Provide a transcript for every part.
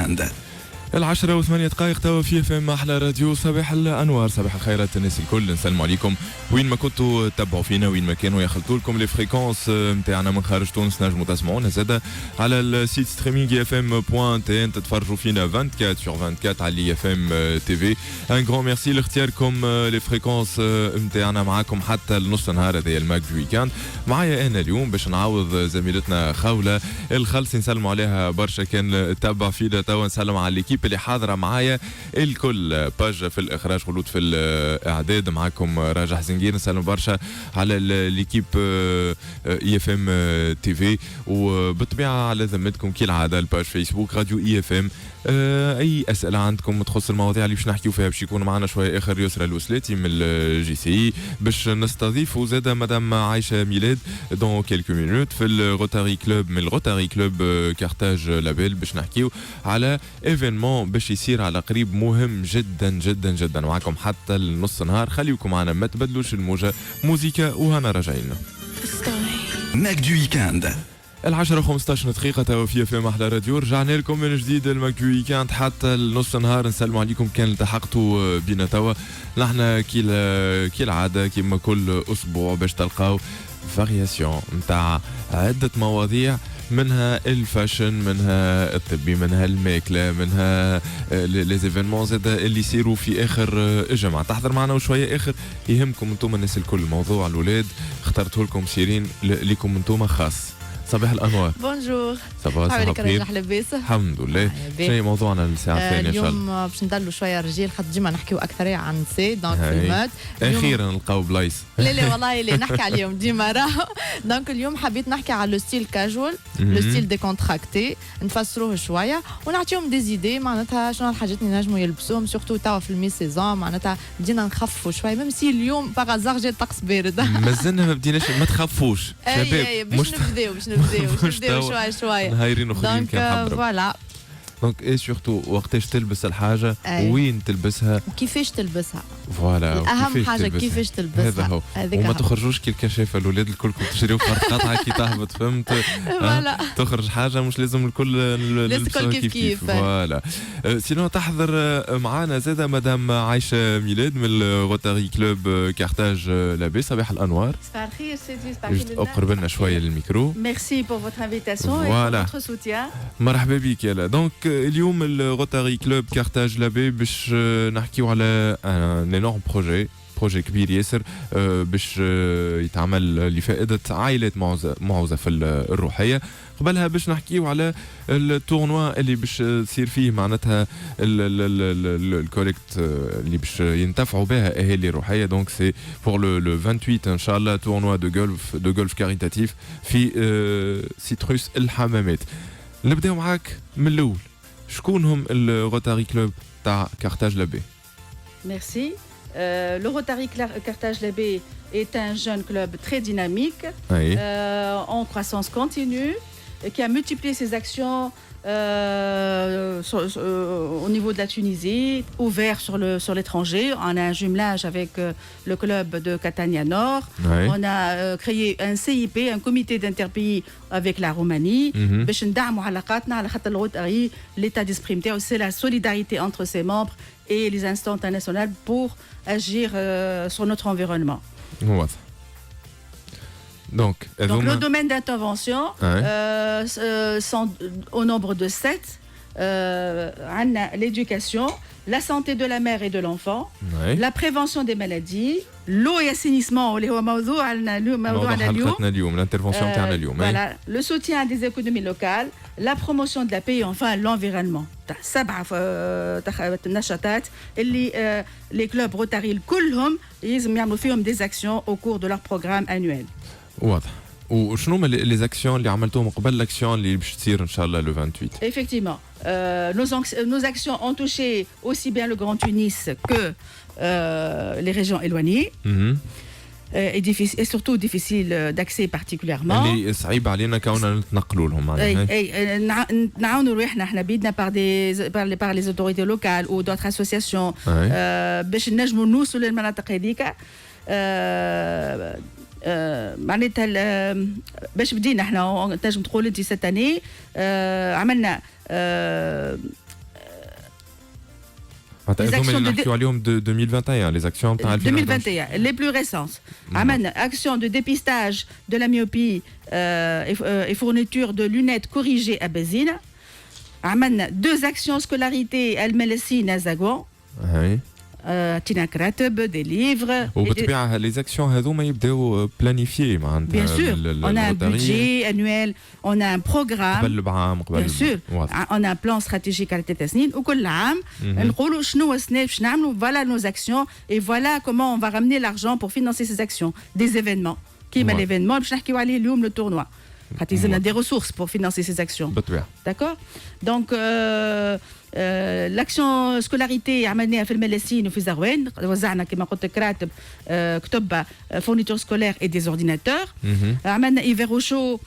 ويكاند. 10:08 توا في FM أحلى راديو. صباح الأنوار، صباح الخيرات الناس الكل، نسلم عليكم وين ما كنتوا تتبعوا فينا، وين ما كانوا يخلطوا لكم لي فريكونس نتاعنا من خارج تونس. نجموا تسمعونا زادا على السيت ستريمينغ fm.tn، تتفرجوا فينا 24 sur 24 على FM TV. ان غران ميرسي لاختياركم لي فريكونس نتاعنا، معاكم حتى النص نهار هذا الماك دو ويكاند. معايا أنا اليوم باش نعوض زميلتنا خولة الخلصي، نسلموا عليها برشا كان تتبع فينا توا. نسلم على ليكيب اللي حاضره معايا الكل، باج في الاخراج، خلود في الاعداد، معاكم راجح زنقير. نسلم برشا على ليكيب اي اف ام تي في، وبالطبيعه على ذمتكم كالعاده الباج فيسبوك راديو اي اف ام. اي اسئله عندكم تخص المواضيع اللي باش نحكيو فيها باش يكون معنا شويه اخر يسرى الوسلاتي من الجي سي، باش نستضيفوا زاده مدام عايشه ميلاد دون كيلكو مينوت في الروتاري كلوب، من الروتاري كلوب كارتاج لابيل، باش نحكيو على ايفينمون باش يصير على قريب مهم جدا جدا جدا. معكم حتى النص نهار، خليكم معنا ما تبدلوش الموجه، موسيقى وهنا راجعين. ماك دو ويكاند 10:15 توا في FM أحلى راديو. رجعنا لكم من جديد الماك دو ويكاند حتى النص نهار. نسلموا عليكم كان التحقتوا بينا توا. نحن كالعادة كيما كل أسبوع باش تلقاو فارياسيون نتاع عدة مواضيع، منها الفاشن، منها الطبي، منها الماكله، منها لي زيفينمون زاد اللي يصيروا في اخر الجمعه. تحضر معنا وشويه اخر يهمكم انتم الناس الكل. موضوع الاولاد اخترته لكم سيرين لكم انتم خاص. صباح الانوار. بونجور. صباح الخير. لاباس؟ الحمد لله. شنو موضوعنا الساعه الثانيه ان شاء الله؟ اليوم باش ندلوا شويه رجال، خاطر ديما نحكيو اكثر عن نساء دونك في المات. اخيرا نلقاو بلايص. لا والله لا نحكي عليهم ديما راهو. دونك اليوم حبيت نحكي على لو ستيل كاجوال، لو ستيل ديكونتراكتي، نفسروه شويه ونعطيهم دي زيدي معناتها شنو الحاجات اللي نجموا يلبسوهم، سورتو توا في المي سيزون معناتها بدينا نخففوا شويه، ميم سي اليوم باغازار جا الطقس بارد. مازلنا ما بديناش، ما تخافوش شباب. باش نبداو شويه نهايرين وخلين كان فوالا. دونك اي سورتو وقتاش تلبس الحاجه، وين تلبسها، وكيفاش تلبسها. فوالا اهم حاجه كيفاش تلبسها. هذا هو. وما تخرجوش كي الكشافه الاولاد الكلكم تشريو فرد قطعه كي تهبط، فهمت؟ فوالا تخرج حاجه مش لازم الكل نلبسوها كيف فوالا. سينو تحضر معانا زاده مدام عايشه ميلاد من الروتاري كلوب كارتاج لابي. صباح الانوار. صباح الخير سيدي. اقرب لنا شويه الميكرو. ميرسي بور فوتر انفيتاسيون et pour votre soutien. مرحبا بك يلا. دونك اليوم الروتاري كلوب كارتاج لابي باش نحكيو على ان انورم بروجي كبير ياسر باش يتعمل لفائده عائلات معوزه في الروحيه. قبلها باش نحكيو على التورنوا اللي باش تصير فيه معناتها الكوليكت اللي باش ينتفعوا بها اهالي الروحيه. دونك سي بور لو 28 ان شاء الله، تورنوا دو غولف كاريتاتيف في سيتروس الحمامات. نبداو معاك من الاول، شكون هم الروتاري كلوب تاع كارتاج لابي؟ Merci. Le Rotary Carthage Labé est un jeune club très dynamique, en croissance continue, qui a multiplié ses actions au niveau de la Tunisie, ouvert sur l'étranger. On a un jumelage avec le club de Catania Nord. On a créé un CIP, un comité d'interpays avec la Roumanie. باش ندعموا علاقاتنا على خاطر الروتاري l'état d'esprit نتاعو c'est la solidarité entre ses membres et les instances internationales pour agir sur notre environnement. Donc le domaine d'intervention sont au nombre de 7. L'éducation, la santé de la mère et de l'enfant, la prévention des maladies, l'eau et assainissement, le soutien des économies locales, la promotion de la paix et enfin l'environnement. 7 نشاطات اللي les clubs Rotary كلهم لازم يعملوا فيهم des actions au cours de leur programme annuel. واضح. وشنو هما لي زاكسيون اللي عملتوهم قبل لاكسيون اللي باش تصير ان شاء الله لو 28؟ Effectivement, nos actions ont touché aussi bien le Grand Tunis que les régions éloignées. Et surtout difficile d'accès particulièrement. اللي صعيب علينا كوننا نتنقلوا لهم معناها. اي نعاونوا روحنا احنا بيدنا par les autorités locales ou d'autres associations باش نجموا نوصلوا للمناطق هذيك. معناتها باش بدينا احنا تنجم تقول انت ست اني عملنا Les actions de 2021, les actions 2021, les plus récentes. Action de dépistage de la myopie et fourniture de lunettes corrigées à Bézine. 2 actions scolarité Al-Melasine à Zagouan. تينا كراتب دي ليفر وبالطبيعه لي زاكسيون هذوما يبداو بلانيفيي معناتها بيان سور on a un budget annuel on a un programme قبل بعام قبل بيان سور on a un plan stratégique على 3 سنين وكل عام نقولوا شنو السنه باش نعملوا voilà nos actions et voilà comment on va ramener l'argent pour financer ces actions des événements كيما l'événement باش نحكيو عليه اليوم le tournoi خاطر يزلنا des ressources pour financer ces actions d'accord donc l'action scolarité عملناها في الملاسين وفي زغوان وزعنا كما قلت كراتب كتب fourniture scolaire et des ordinateurs عملنا hiver au chaud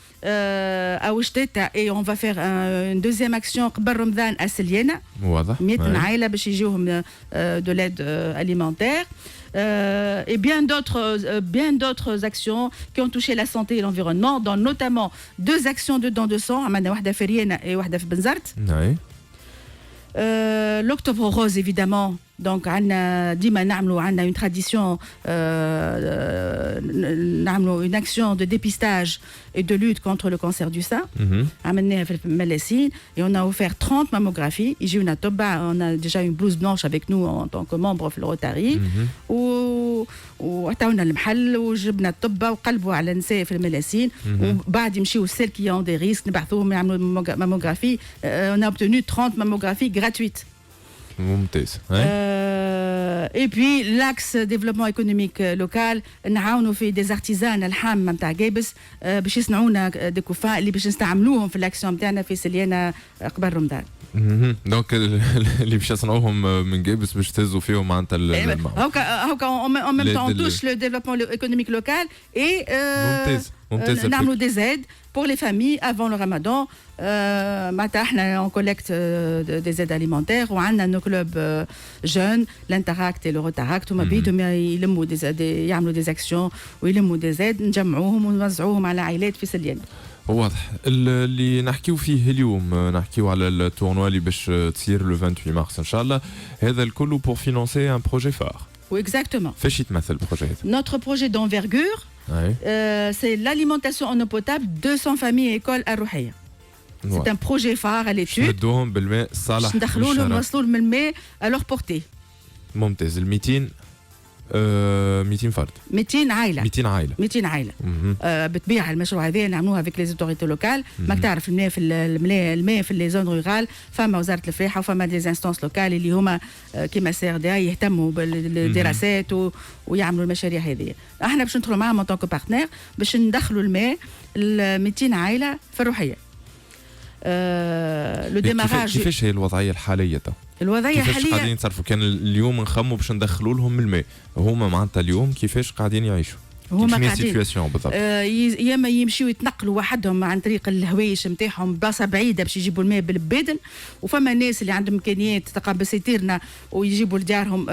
à Ouchteta et on va faire une deuxième action قبل رمضان à Seliena واضح 100 عائلة باش يجيوهم de l'aide alimentaire et bien d'autres actions qui ont touché la santé et l'environnement dont notamment 2 actions de dons de sang عملنا واحدة في ريانا et واحدة في بنزرت l'octobre rose évidemment donc عندنا ديما نعملوا عندنا une tradition نعملوا une action de dépistage et de lutte contre le cancer du sein عملناها في الملاسين et on a offert 30 mammographies يجيونا طبع on a déjà une blouse blanche avec nous en tant que membre في الروتاري وعطاونا المحل وجبنا الطبة وقلبوا على النساء في الملاسين وبعد يمشيوا celles qui ont des risques نبعثوهم يعملوا mammographie on a obtenu 30 mammographies gratuites ممتاز et puis l'axe développement économique local نعاونوا في des artisans الحام نتاع جابس باش يصنعونا دي كوفان اللي باش نستعملوهم في الاكسيون نتاعنا في سليانه قبل رمضان دونك اللي باش يصنعوهم من جابس باش تهزوا فيهم معناتها هاكا en même temps on touche le développement économique local et نعملوا des aides pour les familles avant le Ramadan. معناتها on collecte des aides alimentaires وعندنا nos clubs jeunes l'Interact et le Rotaract هما بيدهم يلموا يعملوا des actions ويلموا des aides نجمعوهم ونوزعوهم على عائلات في سليان. واضح اللي نحكيو فيه اليوم نحكيو على التورنوا اللي باش تصير le 28 مارس ان شاء الله هذا الكل pour financer un projet phare. Oui, exactement. فاش يتمثل البروجي هذا؟ Notre projet d'envergure c'est l'alimentation en eau potable 200 familles et écoles à Rouhaïa. C'est un projet phare à l'étude. ندوهم بالماء الصالح ندخلوا لهم نوصلوا لهم الماء à leur portée. ممتاز ال 200 فرد 200 عائله 200 عائله بطبيعه المشروع هذا نعملوها avec les autorités locales ماك تعرف الماء في لي زون رورال فما وزاره الفلاحه وفما دي انستانس لوكال اللي هما كيما سي ار دي اي يهتموا بالدراسات ويعملوا المشاريع هذه احنا باش ندخلوا معاهم طونك بارتنير باش ندخلوا الماء ل 200 عائله في الروحيه لو ديماراج كيفاش هي الوضعيه الحاليه الوضعيه الحاليه كيفاش قاعدين يتصرفوا كان اليوم نخموا باش ندخلوا لهم الماء هما معناتها اليوم كيفاش قاعدين يعيشوا هما قاعدين سيتوياسيون بالضبط يا اما يمشيو يتنقلوا وحدهم عن طريق الهوايش نتاعهم بلاصه بعيده باش يجيبوا الماء بالبدن وفما ناس اللي عندهم امكانيات تقابل سيتيرنا ويجيبوا لدارهم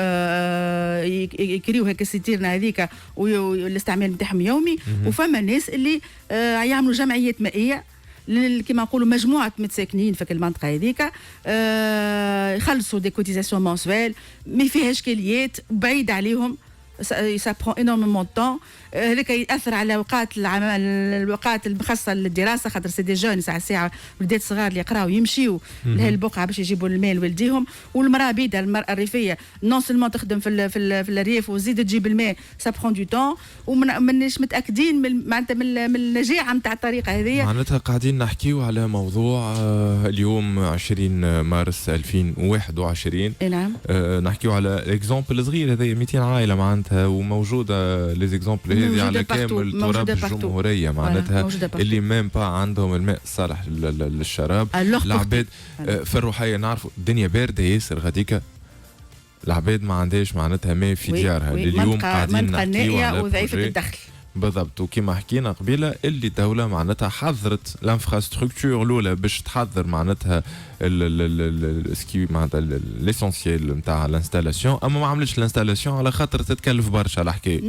يكريو هيك السيتيرنا هذيك والاستعمال نتاعهم يومي وفما ناس اللي يعملوا جمعيات مائيه كما نقولوا مجموعه متساكنين في المنطقه هذيك يخلصوا دي كوتيزاسيون مونسويل ما فيهاش اشكاليات بعيد عليهم ça prend énormément de temps هذاك ياثر على الوقات المخصصه للدراسه خاطر سي دي جون ساعه ولدات صغار اللي يقراو يمشيو لهي البقعه باش يجيبوا الماء لوالديهم والمراه بيدها المراه الريفيه نون سولمون تخدم في الريف وزيد تجيب الماء سا برون دو طون وماناش متاكدين معناتها من النجاعه نتاع الطريقه هذه معناتها قاعدين نحكيو على موضوع اليوم 20 مارس 2021 نعم نحكيو على اكزامبل صغير هذا 200 عائله معناتها وموجوده لي زيكزامبل هذه على كامل تراب الجمهوريه معناتها اللي ميم با عندهم الماء الصالح للشراب العباد في الروحيه نعرفوا الدنيا بارده ياسر غاديكا العباد ما عندهاش معناتها ماء في ديارها اليوم قاعدين نحكيو على وضعيفه الدخل بالضبط وكما حكينا قبيله اللي الدوله معناتها حضرت الانفراستركتور الاولى باش تحضر معناتها سكي معناتها ليسونسيال نتاع الانستالاسيون اما ما عملتش الانستالاسيون على خاطر تتكلف برشا الحكايه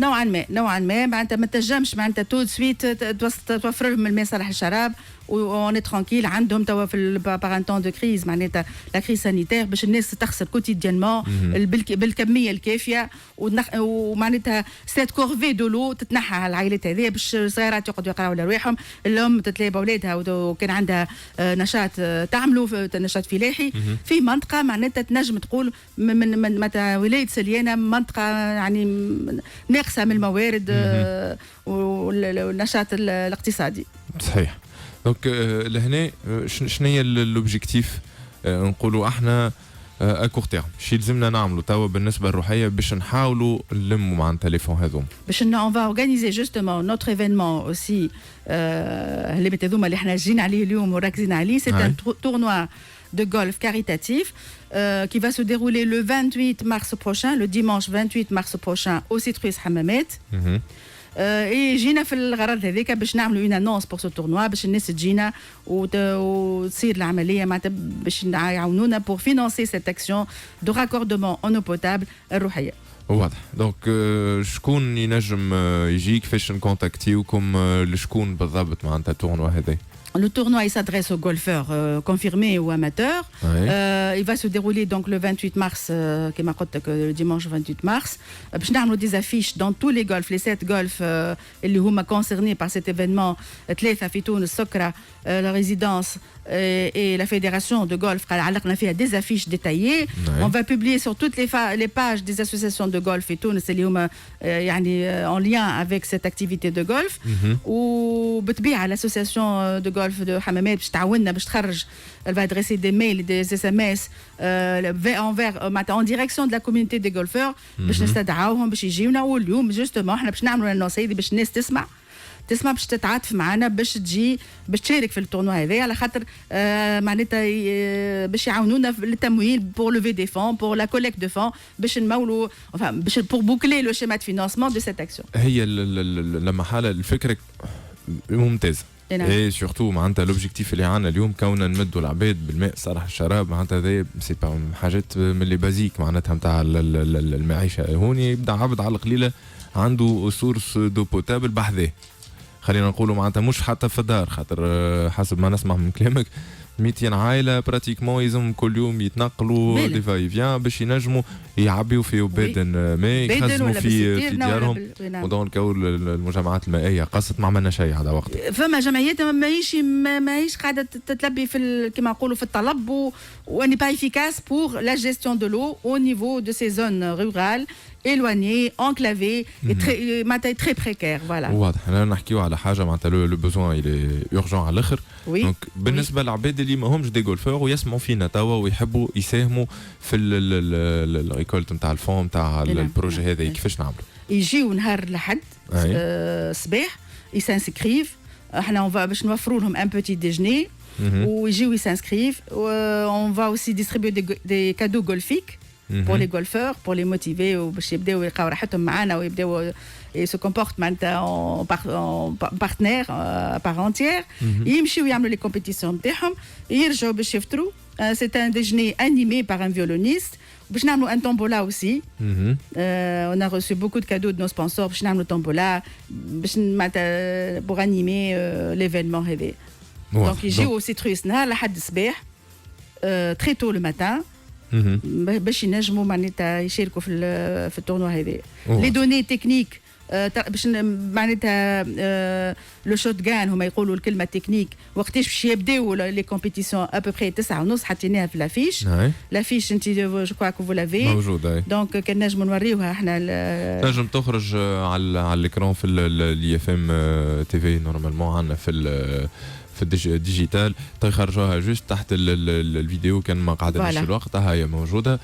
نوعا ما معناتها ما تنجمش معناتها تو سويت توفر لهم الماء صالح الشراب on est tranquille عندهم توا في par un temps de crise معناتها la crise sanitaire باش الناس تغسل كوتيديانمون بالكميه الكافيه ومعناتها سيت كورفي دو لو تتنحى على العائلات هذه باش الصغيرات يقعدوا يقراوا لرواحهم الام تتلاقى باولادها وكان عندها نشاط تعملوا نشاط فلاحي في منطقه معناتها تنجم تقول من ولايه سليانه منطقه يعني ناقصه من الموارد والنشاط الاقتصادي. صحيح. دونك لهنا شنو هي لوبجيكتيف نقولوا احنا اكور تيرم شي لازمنا نعملوا توا بالنسبه للروحيه باش نحاولوا نلموا مع التليفون هذوم باش on va organiser justement notre événement aussi اللي بتذوما اللي احنا جينا عليه اليوم وركزين عليه c'est un tournoi de golf caritatif qui va se dérouler le 28 mars prochain, le dimanche 28 mars prochain au Citrus Hamamet. Et جينا في الغرض هذاك باش نعملوا une annonce pour ce tournoi باش الناس تجينا وتصير العمليه معناتها باش يعاونونا pour financer cette action de raccordement en eau potable الروحيه. واضح. دونك شكون ينجم يجي كيفاش نكونتاكتيوكم لشكون بالضبط معناتها التورنوا هذا؟ Le tournoi il s'adresse aux golfeurs confirmés ou amateurs. Il va se dérouler donc le 28 mars, le dimanche 28 mars. باش نعملوا des affiches dans tous les golfs, les 7 golfs اللي هما concernés par cet événement. ثلاثة في تونس سكرة, la résidence et la fédération de golf علقنا فيها des affiches détaillées. On va publier sur toutes les pages des associations de golf et تونس اللي هما يعني en lien avec cette activité de golf. وبتبيع l'association de golf de Hammamet باش تعاوننا باش تخرج elle va adresser des mails des SMS en direction de la communauté des golfeurs باش نستدعاوهم باش يجيونا. واليوم justement احنا باش نعملوا النص هذه باش الناس تسمع باش تتعاطف معنا باش تجي باش تشارك في التورنوا هذا على خاطر معناتها باش يعاونونا في التمويل pour lever des fonds pour la collecte de fonds باش نمولوا باش pour boucler le schéma de financement de cette action. هي لما حاله الفكره ممتازه. اي سورتو معناتها لوبجيكتيف اللي عندنا اليوم كوننا نمدوا العباد بالماء صالح الشراب معناتها هذا سي حاجات من اللي بازيك معناتها نتاع المعيشه. هوني يبدا عبد على القليله عنده سورس دو بوتابل بحذاه خلينا نقولوا معناتها مش حتى في الدار خاطر حسب ما نسمع من كلامك 200 عائله براتيكمون يلزم كل يوم يتنقلوا دي فاي فيان باش ينجموا يعبيوا في بدن ماء يخزنوا في ديارهم. ودونك المجمعات المائيه قصت ما عملنا شيء هذا وقت. فما جمعيات ماهيش قاعده تتلبي في كما نقولوا في الطلب واني با افيكاس بور لا جيستيون دو لو au niveau de ces zones rurales éloignées, enclavées et très précaires. Voilà. واضح. انا نحكيو على حاجه معناتها لو بوزوان يلي اورجون على الاخر. دونك بالنسبه للعباد اللي ما همش دي غولفور ويسمعوا فينا توا ويحبوا يساهموا في الريكولت نتاع الفون نتاع البروجي هذا كيفاش نعملوا؟ يجيو نهار الأحد الصباح يسانسكريف احنا باش نوفروا لهم ان بوتي ديجني ويجيو يسانسكريف. On va aussi distribuer des cadeaux golfiques pour les golfeurs pour les motiver وباش يبداو يلقاو راحتهم معنا ويبداو se comportent maintenant en partenaire à part entière. يمشيو يعملوا les compétitions نتاعهم يرجعوا باش يفطروا. C'est un déjeuner animé par un violoniste. باش نعملوا un tombola aussi. On a reçu beaucoup de cadeaux de nos sponsors باش نعملوا tombola باش معناتها pour animer l'événement هذا. Donc يجيو au Citrus نهار لحد الصباح très tôt le matin باش ينجموا معناتها يشاركوا في التورنوا هذا. Les données techniques باش معناتها لو شوت جان هما يقولوا الكلمه تكنيك وقتاش باش يبداو لي كومبيتيسيون ابوبري 9:30 حطيناها في لافيش. لافيش انت جو كوا كو فو لافي موجوده. دونك كان نجموا نوريوها احنا نجم تخرج على الاكران في الاي اف ام تي في نورمالمون عندنا في الديجيتال تخرجوها جوست تحت الفيديو كان ما قعدناش الوقت هي موجوده.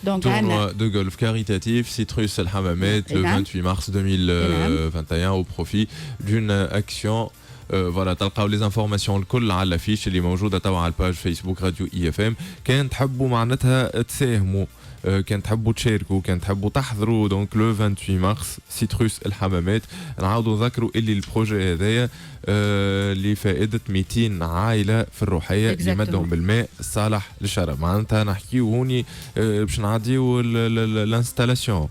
دونك tournoi de golf caritatif Citrus El Hammamet le 28 mars 2021 au profit d'une action. Voilà تلقاو les informations الكل على الافيش اللي موجوده توا على الباج فيسبوك راديو اي اف ام. كان تحبوا معناتها تساهموا كان تحبوا تشاركوا كان تحبوا تحضروا دونك لو 28 مارس سيتروس الحمامات. نعاودوا نذكروا اللي البروجي هذايا لفائده 200 عائله في الروحيه اللي مدهم بالماء الصالح للشرب. معناتها نحكيو هوني باش نعديو الانستالاسيون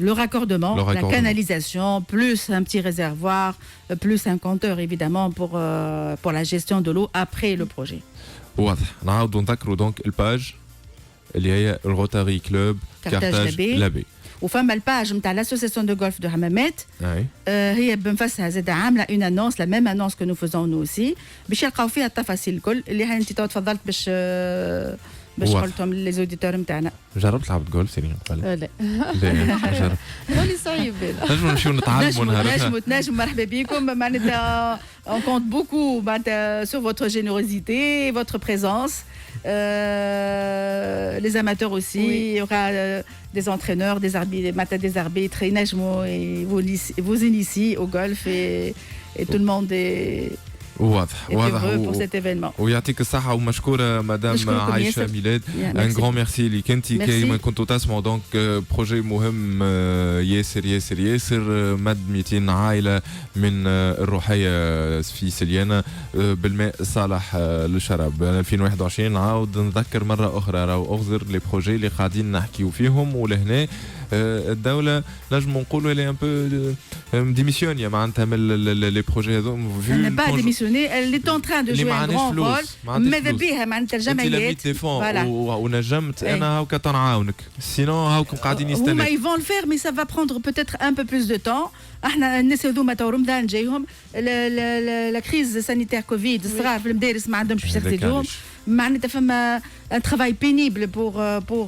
Le raccordement, la canalisation, plus un petit réservoir, plus un compteur évidemment pour la gestion de l'eau après le projet. واضح. نعاودوا نذكروا دونك الباج اللي هي الروتاري كلوب كارتاج لابي. وفما الباج نتاع l'association de golf de Hammamet. هي بنفسها زاد عامله اون انونس لا ميم انونس كو نو فوزون نو اوسي باش يلقاو فيها التفاصيل الكل اللي هاي انت تفضلت باش قلتهم لي زوديتور نتاعنا. جربت لعبت جولف سيرين قبل؟ لا لا جرب. هوني صعيب. نجموا نمشيو نتعلموا نهار. نجم مرحبا بكم معناتها on compte beaucoup sur votre générosité, votre présence. Les amateurs aussi, il y aura des entraîneurs, des arbitres, et vous initiez au golf et tout le monde est واضح pour cet événement. ويعطيك الصحة ومشكورة مدام عايشة ميلاد. ان غران ميرسي ليك انت كيما كنتوا تسمعوا دونك بروجي مهم ياسر ياسر ياسر مد 200 عائلة من الروحية في سليانة بالماء الصالح للشراب 2021. نعاود نذكر مرة أخرى راهو أغزر لي بروجي اللي قاعدين نحكيو فيهم ولهنا الدولة نجم نقولوا اللي ان بو ديميسيونيا معناتها من لي بروجي هذوما. Elle n'est pas démissionnée, elle est en train de jouer un grand rôle. ماذا بها معناتها الجمعيات. ونجمت أنا هاكا تنعاونك. سينو هاكم قاعدين يستنوا. هما ils vont le faire mais ça va prendre peut-être un peu plus de temps. احنا الناس هذوما تو رمضان جايهم لا كريز سانيتير كوفيد الصغار في المدارس ما عندهمش باش يغسلوهم. معناتها فما un travail pénible pour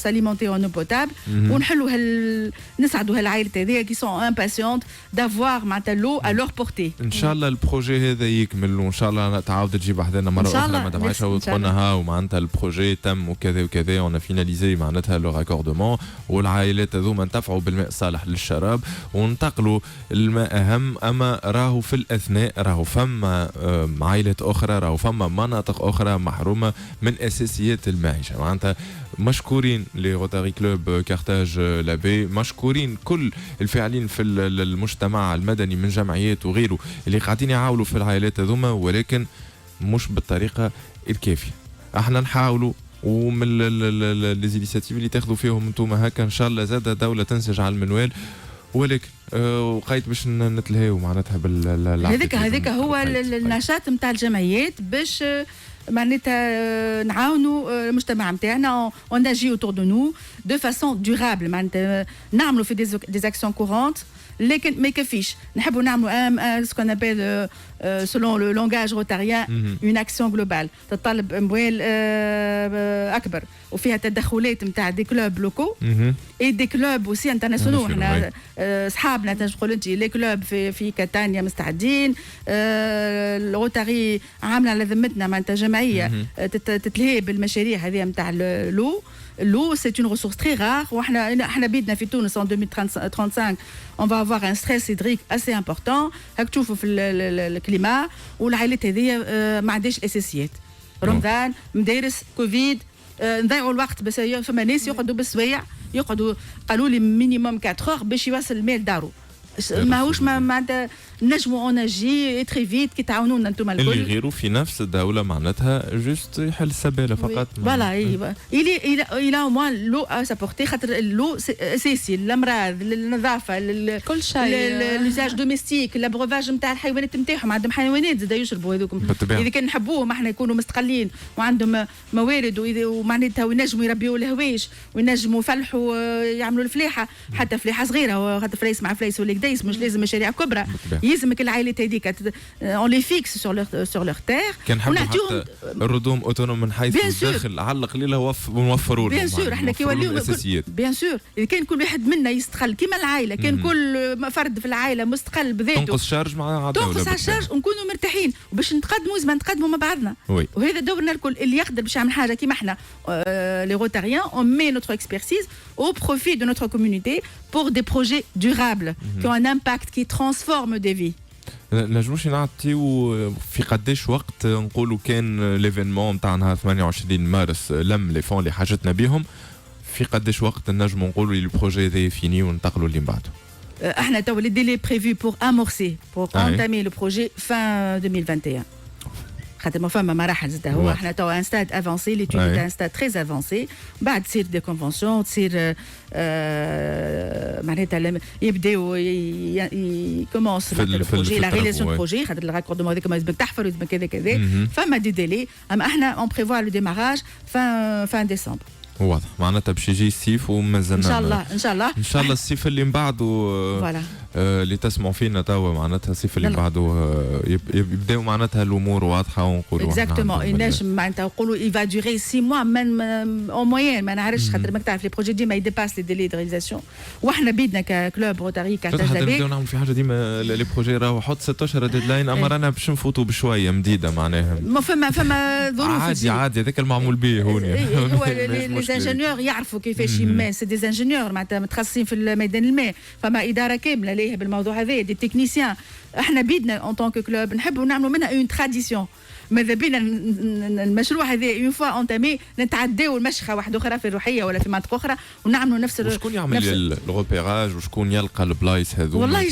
s'alimenter en eau potable. ونحلوا نسعدوا هالعائلات هذيا qui sont impatientes d'avoir معناتها l'eau à leur portée. ان شاء الله البروجي هذا يكمل وان شاء الله تعاود تجيب حدنا مره اخرى مدام عائشه وتقولنا ها ومعناتها البروجي تم وكذا وكذا اون فيناليزي معناتها لو راكوردمون والعائلات هذوما انتفعوا بالماء الصالح للشراب وننتقلوا الماء اهم. اما راهو في الاثناء راهو فما عائلات اخرى راهو فما مناطق اخرى محرومه من اساسيات المعيشه. معناتها مشكورين لروتاري كلوب كارتاج لابي، مشكورين كل الفاعلين في المجتمع المدني من جمعيات وغيره اللي قاعدين يعاولوا في العائلات هذوما، ولكن مش بالطريقه الكافيه. احنا نحاولوا ومن ليزينيسياتيف اللي تاخذوا فيهم انتم هكا ان شاء الله زاد دوله تنسج على المنوال. ولكن وقيت باش نتلهاو معناتها هذاك هو النشاط نتاع الجمعيات باش معناتها نعاونوا المجتمع نتاعنا on agit autour de nous de façon durable. معناتها نعملوا في des actions courantes لكن ما يكفيش. نحبوا نعملوا ce qu'on appelle selon le langage rotarien une action globale تتطلب اموال اكبر وفيها تدخلات نتاع دي كلوب لوكو اي دي كلوب اوسي انترناسيونال. احنا اصحابنا تنقول انت لي كلوب في كاتانيا مستعدين. الروتاري عامله على ذمتنا معناتها جمعيه تتلهي بالمشاريع هذه نتاع l'eau c'est une ressource très rare. واحنا بيدنا في تونس en 2035 on va avoir un stress hydrique assez important. هاك تشوفوا في الكليما والعائلات هذه ما عندهاش اساسيات. رمضان مدارس كوفيد نضيعوا الوقت. بس فما ناس يقعدوا بالسوايع يقعدوا قالوا لي مينيموم 4 heures باش يوصل الماء لدارو. ماهوش معناتها نجموا اوناجي تري فيت كي تعاونونا انتم الكل. اللي غيروا في نفس الدوله معناتها جوست يحل السباله فقط. فوالا il a au moins l'eau à sa portée. خاطر l'eau اساسي الامراض النظافه كل شيء لوزاج دوميستيك الابروفاج نتاع الحيوانات نتاعهم. عندهم حيوانات زاد يشربوا هذوكم اذا كان نحبوهم احنا يكونوا مستقلين وعندهم موارد ومعناتها وينجموا يربيوا الهوايش وينجموا يفلحوا يعملوا الفلاحه حتى فلاحه صغيره. خاطر فلايس مع فلايس ولا قديس مش لازم مشاريع كبرى. يلزمك العائلات هذيك اون لي فيكس سور لور تير. كان حبوا حتى الردوم اوتونوم من حيث الداخل على القليله ونوفروا لهم. بيان سور احنا كي نوليو بيان سور اذا كان كل واحد منا يستقل كيما العائله كان كل فرد في العائله مستقل بذاته تنقص شارج مع الدوله تنقص على الشارج ونكونوا مرتاحين وباش نتقدموا مع بعضنا. وهذا دورنا الكل. اللي يقدر باش يعمل حاجه كيما احنا لي روتاريان on met notre expertise au profit de notre communauté pour des projets durables qui ont un impact qui transforme des vies. نجموش نعطيو في قداش وقت نقولوا كان ليفينمون نتاع نهار 28 مارس لم لي فون اللي حاجتنا بهم؟ في قداش وقت نجموا نقولوا لي البروجي هذا فيني وننتقلوا اللي من بعده؟ احنا تو لي ديلي بريفو pour amorcer pour entamer le projet fin 2021. خاطر ما فما مراحل زاد هو احنا تو ان ستاد افونسي ليتود ان ستاد تري افونسي بعد تصير دي كونفونسيون تصير معناتها يبداو يكومونس البروجي لا ريليزاسيون دو بروجي خاطر الراكوردمون هذاك ما لازمك تحفر لازمك كذا كذا فما دي ديلي اما احنا اون بريفوا لو ديماراج فان ديسمبر واضح معناتها باش يجي الصيف ومازلنا ان شاء الله ان شاء الله ان شاء الله الصيف اللي من بعده فوالا اللي تسمعوا فينا توا معناتها الصيف اللي من بعده يبداو معناتها الامور واضحه ونقولوا اكزاكتومون ينجم معناتها نقولوا اي فا دوغي 6 موا من اون موين ما نعرفش خاطر ماك تعرف لي بروجي ديما يديباس لي ديلي دو رياليزاسيون واحنا بيدنا ككلوب روتاري كارتاج لابي نبداو نعملوا في حاجه ديما لي بروجي راهو حط 16 ديدلاين اما رانا باش نفوتوا بشويه مديده معناها ما فما ظروف عادي هذاك المعمول به هون هو لي انجينيور يعرفوا كيفاش يما سي دي انجينيور معناتها متخصصين في ميدان الماء فما اداره كامله ليه بالموضوع هذا دي تكنيسيان احنا بيدنا اون طونك كلوب نحبوا نعملوا منها اون تراديسيون ماذا بينا المشروع هذا اون فوا اونتامي نتعداو المشخه واحده اخرى في الروحيه ولا في منطقه اخرى ونعملوا نفس شكون يعمل الغوبيراج وشكون يلقى البلايص هذو والله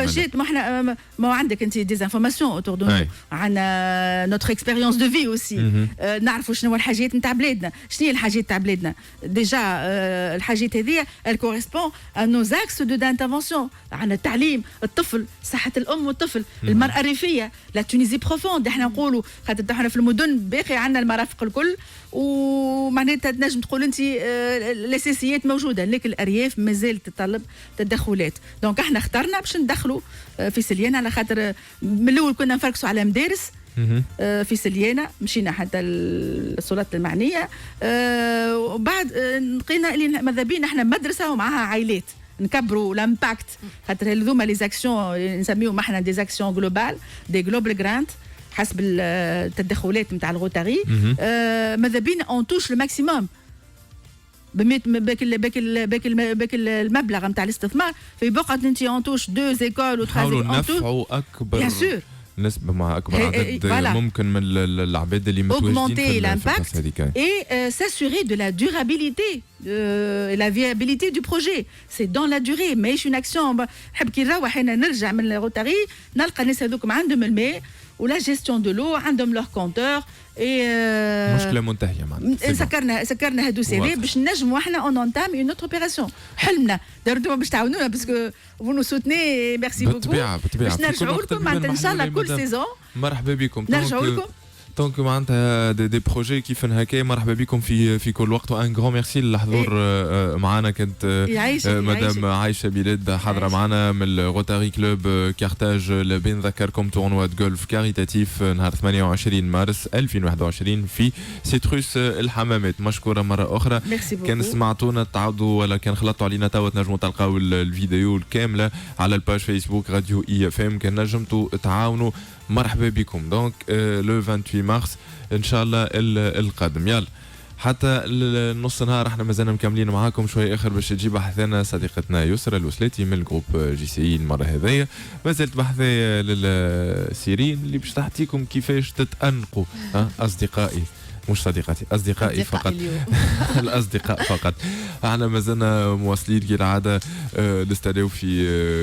جيت ما احنا ما عندك انت دي انفورماسيون اوتور دو عندنا نوتر اكسبيريونس دو في اوسي نعرفوا شنو الحاجات نتاع بلادنا شنو هي الحاجات تاع بلادنا ديجا الحاجات هذه الكوريسبون ا نو زاكس دو دانترفونسيون عندنا التعليم الطفل صحه الام والطفل المراه الريفيه لا تونيزي بروفوند احنا نقولوا خاطر احنا في المدن باقي عندنا المرافق الكل ومعناتها تنجم تقول انت الاساسيات موجوده لكن الارياف مازال تتطلب تدخلات دونك احنا اخترنا باش ندخلوا في سليانه على خاطر من الاول كنا نفركسوا على مدارس في سليانه مشينا حتى السلطات المعنيه وبعد لقينا اللي ماذا بينا احنا مدرسه ومعها عائلات نكبروا لامباكت خاطر هذوما لي زاكسيون نسميهم احنا دي زاكسيون جلوبال دي جلوبال جرانت حسب التدخلات نتاع الغوتاري ماذا بينا اون توش لو ماكسيموم باك المبلغ نتاع الاستثمار في بقعه انت اون توش 2 زيكول و 3 زيكول نفعوا اكبر بيان سور نسبة مع أكبر عدد ممكن من العباد اللي متواجدين في الفرص هذيك. Et s'assurer de la durabilité, la viabilité du projet. C'est dans la durée. ماهيش une action. نحب كي نروح هنا نرجع من الروتاري نلقى الناس هذوكم عندهم الماء ولا جيستيون دو لو عندهم لور كونتور مشكله منتهيه معناتها سكرنا هادو سيفي باش نجموا احنا اون اونتام اون اوتر اوبيراسيون حلمنا دارتوا باش تعاونونا باسكو فو نو سوتني ميرسي بوكو بالطبيعه باش نرجعوا لكم معناتها ان شاء الله كل سيزون مرحبا بكم نرجعوا لكم دونك معناتها دي بروجي كيف هكا مرحبا بكم في كل وقت وان غران ميرسي للحضور معنا كانت مدام عايشه بلاد حاضره معنا من الروتاري كلوب كارتاج لابي نذكركم تورنوا جولف كاريتاتيف نهار 28 مارس 2021 في سيتروس الحمامات مشكوره مره اخرى كان سمعتونا تعاودوا ولا كان خلطوا علينا توا تنجموا تلقاو الفيديو الكامله على الباج فيسبوك راديو اي اف ام كان نجمتوا تعاونوا مرحبا بكم دونك لو 28 مارس ان شاء الله القادم يلا حتى النص نهار احنا مازلنا مكملين معاكم شويه اخر باش تجي بحثنا صديقتنا يسرا الوسلاتي من الجروب جي سي اي المره هذيا مازالت بحثي للسيرين اللي باش تحكيكم كيفاش تتأنقوا اصدقائي مش صديقاتي اصدقائي فقط الاصدقاء فقط احنا مازلنا مواصلين كالعاده نستناو في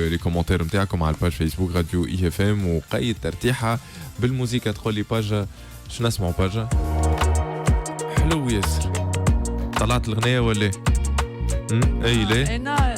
لي كومونتير نتاعكم على الباج فيسبوك راديو اي اف ام وقيد ترتيحه بالموسيقى تقول لي باجا شنو نسمعوا باجا حلو ياسر طلعت الغنية ولا اي ليه انا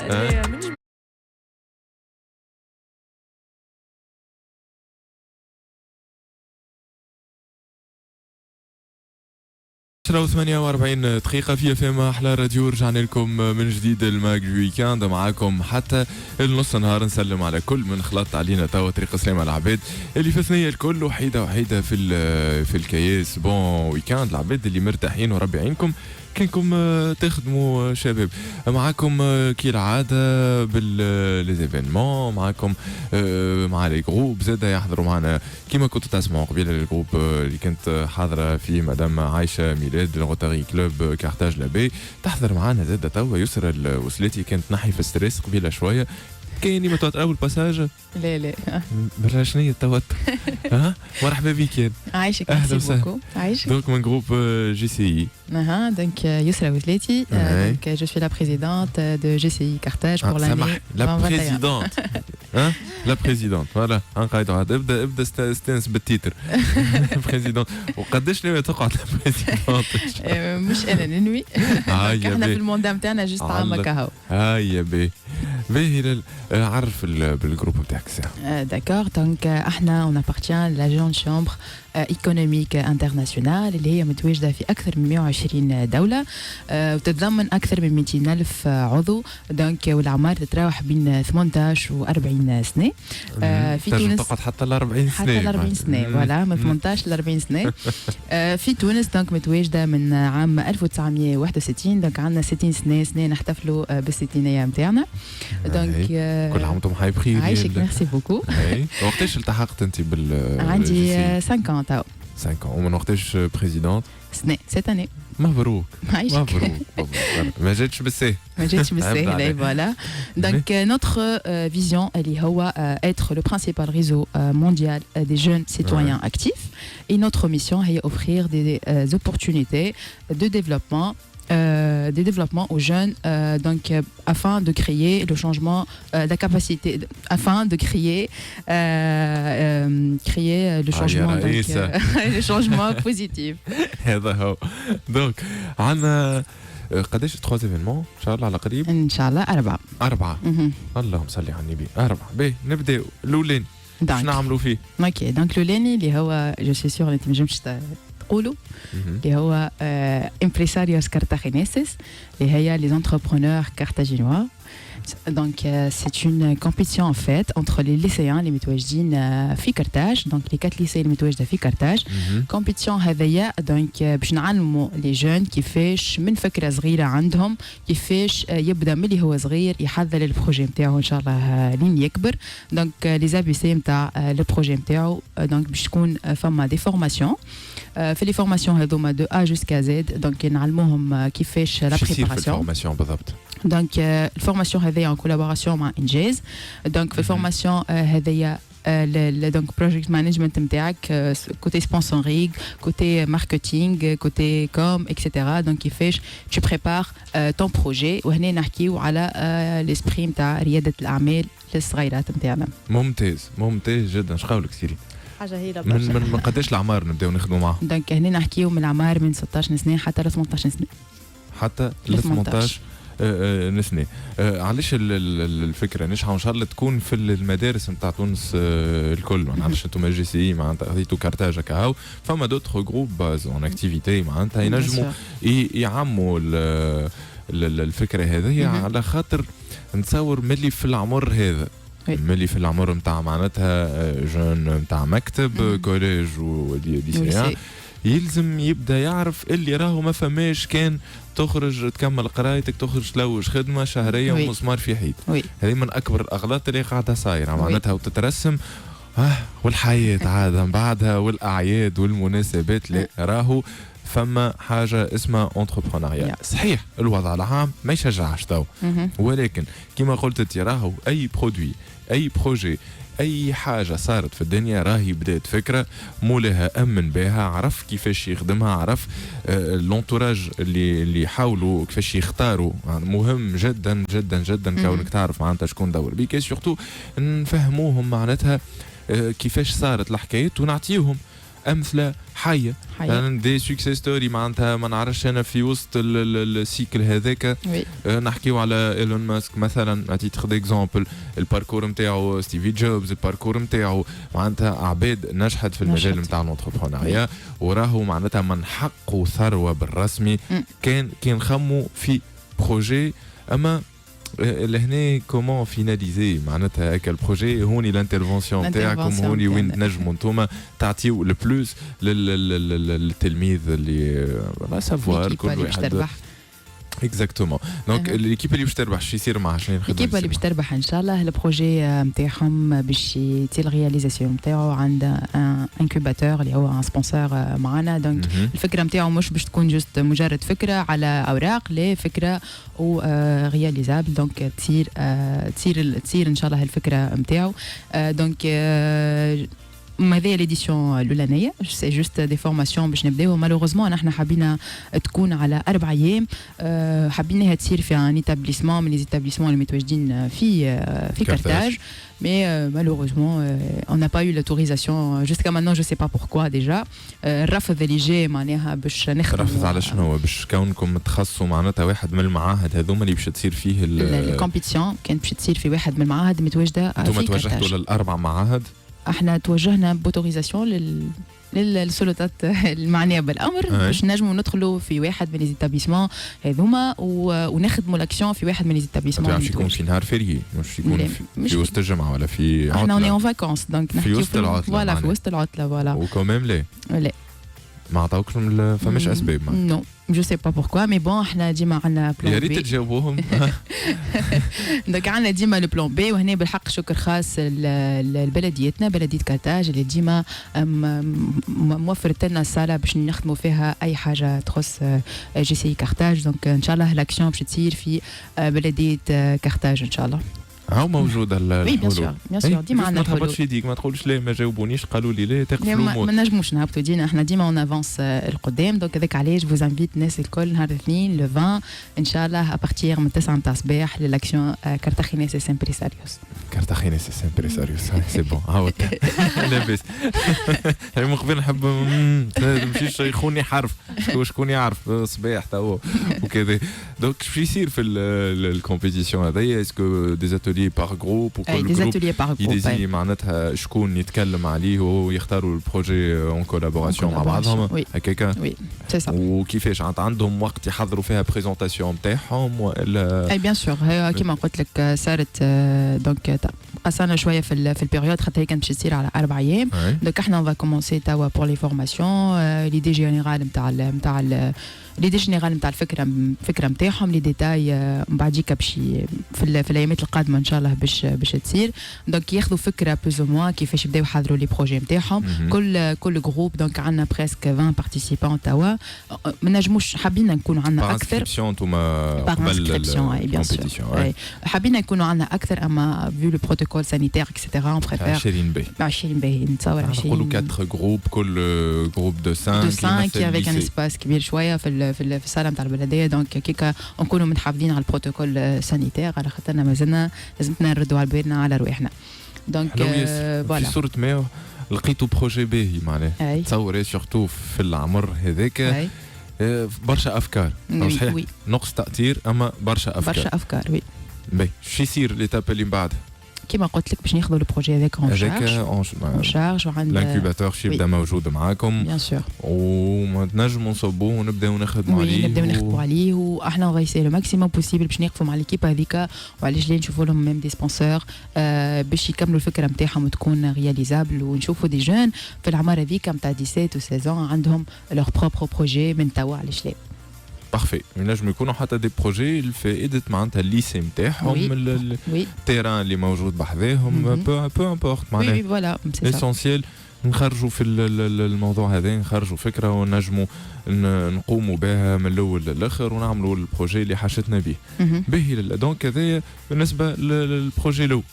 و 48 دقيقة في فم أحلى راديو رجعنا لكم من جديد الماك ويكاند معاكم حتى النص نهار نسلم على كل من خلط علينا توا طريق سلامة العباد اللي في ثنية الكل وحيدة في الكياس بون ويكاند العباد اللي مرتاحين وربي يعينكم كانكم تخدموا شباب معاكم كي العاده بالليزيفينمون معاكم مع لي جروب زاد يحضروا معنا كيما كنتوا تسمعوا قبيله الجروب اللي كانت حاضره فيه مدام عايشه ميلاد الروتاري كلوب كارتاج لابي تحضر معنا زاد توا يسرا الوسلاتي كانت نحي في ستريس قبيله شويه كاين ما توتر اول باساج لا برا شنو هي التوتر مرحبا بك عايشك ميرسي بوكو عايشك دونك من جروب جي سي اي donc Yousra Ousleti donc je suis la présidente de GCI Carthage pour l'année 2021. La présidente ها لا بريزيدونت فوالا نقعدوا عاد ابدا استانس بالتيتر بريزيدونت وقداش ناوي تقعد بريزيدونت مش انا ننوي احنا في الموندام تاعنا جست عام كهو هيا باهي عرف بالجروب بتاعك ساعه داكور دونك احنا اون ابارتيان لاجون شامبر ايكونوميك انترناسيونال اللي هي متواجده في اكثر من 120 دوله وتتضمن اكثر من 200 الف عضو دونك والاعمار تتراوح بين 18 و 40 سنه في تونس تقعد حتى ل 40 سنه حتى ل 40 سنه فوالا من 18 ل 40 سنه في تونس دونك متواجده من عام 1961 دونك عندنا 60 سنه نحتفلوا بالستينيه نتاعنا دونك كل عام وانتم حي بخير عايشك ميرسي بوكو وقتاش التحقت انت عندي 5 ans 5 ans ومن وقتاش بريزيدونت سنه cette année مبروك عايشك مبروك ما جاتش بالساهل ما جاتش بالساهل voilà donc notre vision elle هو être le principal réseau mondial des jeunes citoyens actifs et notre mission est offrir des opportunités de développement des développements aux jeunes donc afin de créer le changement la capacité afin de créer le changement donc, le changement positif هذا هو دونك عندنا قداش 3 ايفينمون ان شاء الله على قريب ان شاء الله 4 اللهم صل على النبي 4 باهي نبداو الاولين شنو نعملوا فيه اوكي دونك الاولاني اللي هو جو سي سور انت ما تنجمش تقولوا اللي هو امبريساريوس كارتاجينيسيس اللي هي لي انتربرونور كارتاجينوا Donc c'est une compétition en fait entre les lycéens les متواجدين في كرتاج donc les 4 lycées اللي متواجده في كرتاج compétition هذيا donc باش نعلموا les jeunes كيفاش من فكره صغيره عندهم كيفاش يبدا ملي هو صغير يحضر البروجي نتاعو ان شاء الله لين يكبر donc les ABC نتاع البروجي نتاعو donc باش تكون فما دي فورماسيون في لي فورماسيون هذوما دو A jusqu'à Z donc نعلموهم كيفاش لا بريباراسيون فورماسيون بالضبط donc الفورماسيون هذه en collaboration مع انجاز donc في الفورماسيون هذه donc project management نتاعك côté sponsoring côté marketing côté com etc donc كيفاش tu prépares ton projet وهنا نحكيو على l'esprit نتاع رياده الاعمال للصغيرات نتاعنا ممتاز جدا شقولك سيري حاجه هي من قداش الاعمار نبداو نخدموا معاهم دونك هنا نحكيو من الاعمار من 16 سنه حتى ل 18 سنه حتى ل 18 نسني علاش الفكره نجحوا ان شاء الله تكون في المدارس نتاع تونس الكل ما نعرفش انتم جي سي معناتها خذيتوا كارتاج هكا فما دوتر جروب باز اون اكتيفيتي معناتها ينجموا يعموا الفكره هذه على خاطر نتصور ملي في العمر هذا ملي في العمر نتاع معناتها جون نتاع مكتب كوليج وليسيان يلزم يبدا يعرف اللي راهو ما فماش كان تخرج تكمل قرايتك تخرج تلوج خدمه شهريه ومسمار في حيط هذه من اكبر الاغلاط اللي قاعده صايره معناتها وتترسم والحياه عاد من بعدها والاعياد والمناسبات لا راهو فما حاجه اسمها انتربرونيا صحيح الوضع العام ما يشجعش تو ولكن كما قلت انت راهو اي برودوي اي بروجي اي حاجه صارت في الدنيا راهي بدات فكره مولاها امن بها عرف كيفاش يخدمها عرف لونتوراج اللي يحاولوا كيفاش يختاروا مهم جدا جدا جدا كونك تعرف معناتها شكون دور بيك سورتو نفهموهم معناتها كيفاش صارت الحكايات ونعطيهم امثله حيه يعني دي سكسيس ستوري معناتها ما نعرفش انا في وسط السيكل هذاك نحكيو على ايلون ماسك مثلا اتيتر ديكزامبل الباركور نتاعو ستيفي جوبز الباركور نتاعو معناتها عباد نجحت في المجال نتاع الانتربرونيا وراهو معناتها من حقه ثروه بالرسمي كان خموا في بروجي اما لهنا كومون فيناليزي معناتها هكا البروجي هوني الانترفونسيون تاعكم هوني وين تنجموا انتوما تعطيو لو بلوس للتلميذ اللي لا سافوار كل واحد اكزاكتومون دونك ليكيب اللي باش تربح شو يصير معها شنو الخدمه ليكيب اللي باش تربح ان شاء الله البروجي نتاعهم باش يتي الرياليزاسيون نتاعو عند ان انكوباتور اللي هو ان سبونسور معنا دونك الفكره نتاعو مش باش تكون جوست مجرد فكره على اوراق لا فكره و رياليزابل دونك تصير ان شاء الله الفكره نتاعو دونك هذه ليديسيون الاولانيه سي جوست دي فورماسيون باش نبداو مالوغوزمون احنا حابين تكون على 4 ايام حابينها تصير في ان ايتابليسمون من لي ايتابليسمون اللي متواجدين في كارتاج mais malheureusement on n'a pas eu l'autorisation jusqu'à maintenant je sais pas pourquoi déjà الرفض اللي جاي معناها باش نخدموا رفض على شنو باش كونكم تخصصوا معناتها واحد من المعاهد هذوما اللي باش تصير فيه الكومبيتيسيون كانت باش تصير في واحد من المعاهد متواجده في انتم توجهتوا للاربع معاهد احنا توجهنا بوتوريزاسيون للسلطات المعنيه بالامر باش نجموا ندخلوا في واحد من ليزيتابليسمون هذوما ونخدموا لاكسيون في واحد من ليزيتابليسمون باش يكون في نهار فيري مش يكون في وسط الجمعه ولا في احنا اوني اون فاكونس دونك في وسط العطله فوالا في وسط العطله فوالا وكمان لا ما عطاوكم فماش اسباب نو جو سي با بوركوا مي بون احنا ديما عندنا بلان يا ريت تجاوبوهم دونك عندنا ديما لو بلان بي وهنا بالحق شكر خاص لبلديتنا بلديه كارتاج اللي ديما موفرت لنا الصاله باش نخدموا فيها اي حاجه تخص جي سي كارتاج دونك ان شاء الله لاكسيون باش تصير في بلديه كارتاج ان شاء الله هاو موجوده الحلول بيان سور ديما عندنا ما تهبطش يديك ما تقولش لا ما جاوبونيش قالوا لي لا تغفلوا ما نجموش نهبطوا دينا احنا ديما اون افونس القدام دونك هذاك علاش فوز انفيت الناس الكل نهار الاثنين لو 20 ان شاء الله ابارتيير من 9 نتاع الصباح للاكسيون كارتاخينيس امبريساريوس كارتاخينيس امبريساريوس سي بون عاود لاباس من قبل نحب مشيش يخوني حرف شكون يعرف صباح توا وكذا دونك شو يصير في الكومبيتيسيون هذايا اسكو دي par groupe ou des ateliers par groupe يدزي معناتها شكون يتكلم عليه ويختاروا البروجي اون كولابوراسيون مع بعضهم هكاكا وي سي سا وكيفاش عندهم وقت يحضروا فيها بريزونطاسيون نتاعهم ولا اي بيان سور هي كيما قلت لك صارت دونك قصرنا شويه في البيريود خاطر هي كانت باش تصير على 4 ايام دونك احنا فا كومونسي توا بور لي فورماسيون ليدي جينيرال نتاع ليدي جينيرال نتاع الفكره نتاعهم لي ديتاي من بعديك باش في الايامات القادمه ان شاء الله باش تصير دونك ياخذوا فكره بلوز او موان كيفاش يبداو يحضروا لي بروجي نتاعهم كل جروب دونك عندنا بريسك 20 بارتيسيبون توا ما نجموش حابين نكونوا عندنا اكثر انسكريبسيون انتوما قبل الكومبيتيسيون حابين نكونوا عندنا اكثر اما فيو لو بروتوكول سانيتير اكسيتيرا اون بريفير 20 باهي نتصور 20 نقولوا 4 جروب كل جروب دو 5 افيك ان اسباس كبير شويه في الصاله نتاع البلديه دونك كيكا نكونوا متحافظين على البروتوكول سانيتير على خاطرنا مازلنا لازمنا نردوا على بالنا على رواحنا دونك فوالا في صوره ما لقيتوا بروجي باهي معناها تصوري سورتو في العمر هذاك برشا افكار صحيح نقص تاثير اما برشا افكار وي باهي شو يصير ليتاب اللي من بعد كيما قلت لك باش ناخذوا البروجي هذاك اون شارج وعند الانكوباتور شي يبدا موجود معاكم بيان سور ونجموا نصبوه ونبداو نخدموا عليه نبداو نخدموا عليه واحنا غيسير لو ماكسيموم بوسيبل باش نوقفوا مع ليكيب هذيك وعلاش لا نشوفوا لهم ميم دي سبونسور باش يكملوا الفكره نتاعهم وتكون رياليزابل ونشوفوا دي جون في العمر هذيك نتاع 17 و 16 عندهم لور بروبر بروجي من توا علاش لا بارفي ينجم يكونوا حتى دي بروجي لفائده معناتها الليسي نتاعهم التيران اللي موجود بحذاهم بو امبورت معناها وي فوالا ليسونسيال نخرجوا في الموضوع هذا نخرجوا فكره ونجموا نقوموا بها من الاول للاخر ونعملوا البروجي اللي حاجتنا به باهي دونك هذايا بالنسبه للبروجي لو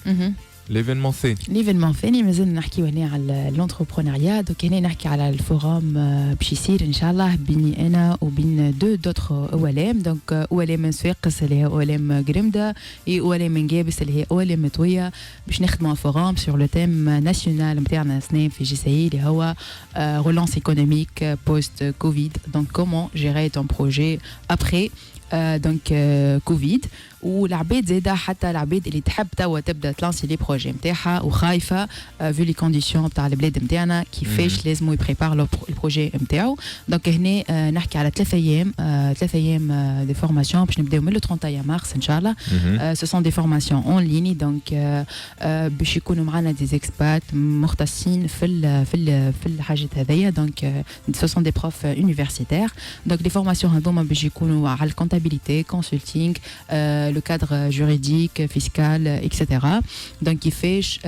ليفينمون ثاني مازلنا نحكيو هنا على الانتربرونيا دوك هنا نحكي على الفورام باش يصير ان شاء الله بيني انا وبين دوتر اولام دونك اولام من صفاقس اللي هي اولام قرمده اولام من جابس اللي هي اولام مطويه باش نخدموا فورام سور لو تيم ناسيونال نتاعنا سنين في جي سي اللي هو رولانس ايكونوميك بوست كوفيد دونك كومون جيري تون بروجي ابري دونك كوفيد والعباد زاده حتى العباد اللي تحب توا تبدا تلانسي لي بروجي نتاعها وخايفه في لي كونديسيون نتاع البلاد نتاعنا كيفاش لازم يبريبار البروجي نتاعو دونك هنا نحكي على 3 ايام دي فورماسيون باش نبداو من لو 31 مارس ان شاء الله سو سون دي فورماسيون اون ليني دونك باش يكونوا معنا دي اكسبات مختصين في الحاجات هذيا دونك سو سون دي بروف يونيفرسيتير دونك لي فورماسيون هذوما باش يكونوا على الكونتابيليتي كونسلتينغ le cadre juridique, fiscal, etc. Donc كيفاش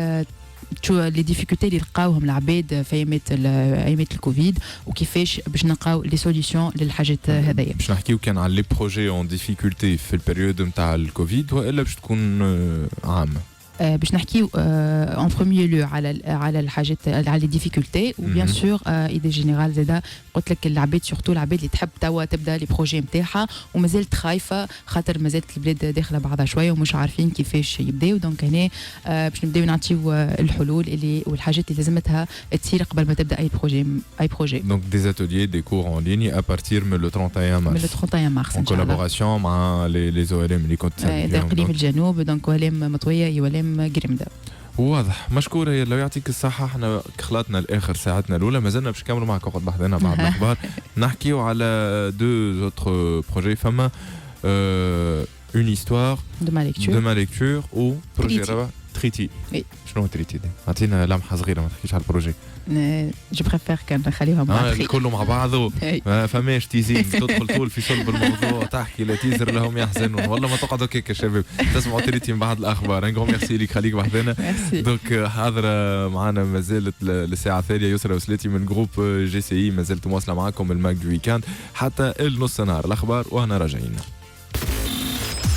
لي ديفيكولتي اللي لقاوهم العباد في ايامات الكوفيد وكيفاش باش نلقاو لي سوليوشن للحاجات هذيا باش نحكيو كان على لي بروجي اون ديفيكولتي في البيريود نتاع الكوفيد والا باش تكون عامه باش نحكيو en premier lieu على الحاجات على les difficultés وبيان سور ايدي جينيرال زاده قلت لك العباد سورتو العباد اللي تحب توا تبدا لي بروجي نتاعها ومازالت خايفه خاطر مازالت البلاد داخله بعضها شويه ومش عارفين كيفاش يبداو دونك هنا باش نبداو نعطيو الحلول اللي والحاجات اللي لازمتها تصير قبل ما تبدا اي بروجي Donc des ateliers, des cours en ligne à partir من le 31 mars. من le 31 mars en collaboration مع les OLM اللي كنت اقليم الجنوب دونك OLM مطويه OLM قرمده. واضح. مشكورة يا الله يعطيك الصحة. احنا خلطنا الآخر ساعتنا الأولى مازلنا باش نكملوا معك وقت بحثنا بعض الأخبار. نحكيو على deux autres projets فما une histoire de ma lecture و projet رابع تريتي. شنو تريتي دي؟ أعطينا لمحة صغيرة ما تحكيش على البروجي. جو بريفير كان نخليهم مع كله مع بعضه ما فماش تيزين تدخل طول في صلب الموضوع تحكي لا تيزر لهم يحزنون والله ما تقعدوا هيك يا شباب تسمعوا تريتي من بعض الاخبار. انكم ميرسي ليك خليك بحذنا. دونك حاضره معنا ما زالت للساعه الثانيه يسرى وسلاتي من جروب جي سي اي ما زلت مواصله معكم الماك دو ويكاند حتى النص نهار الاخبار وهنا راجعين.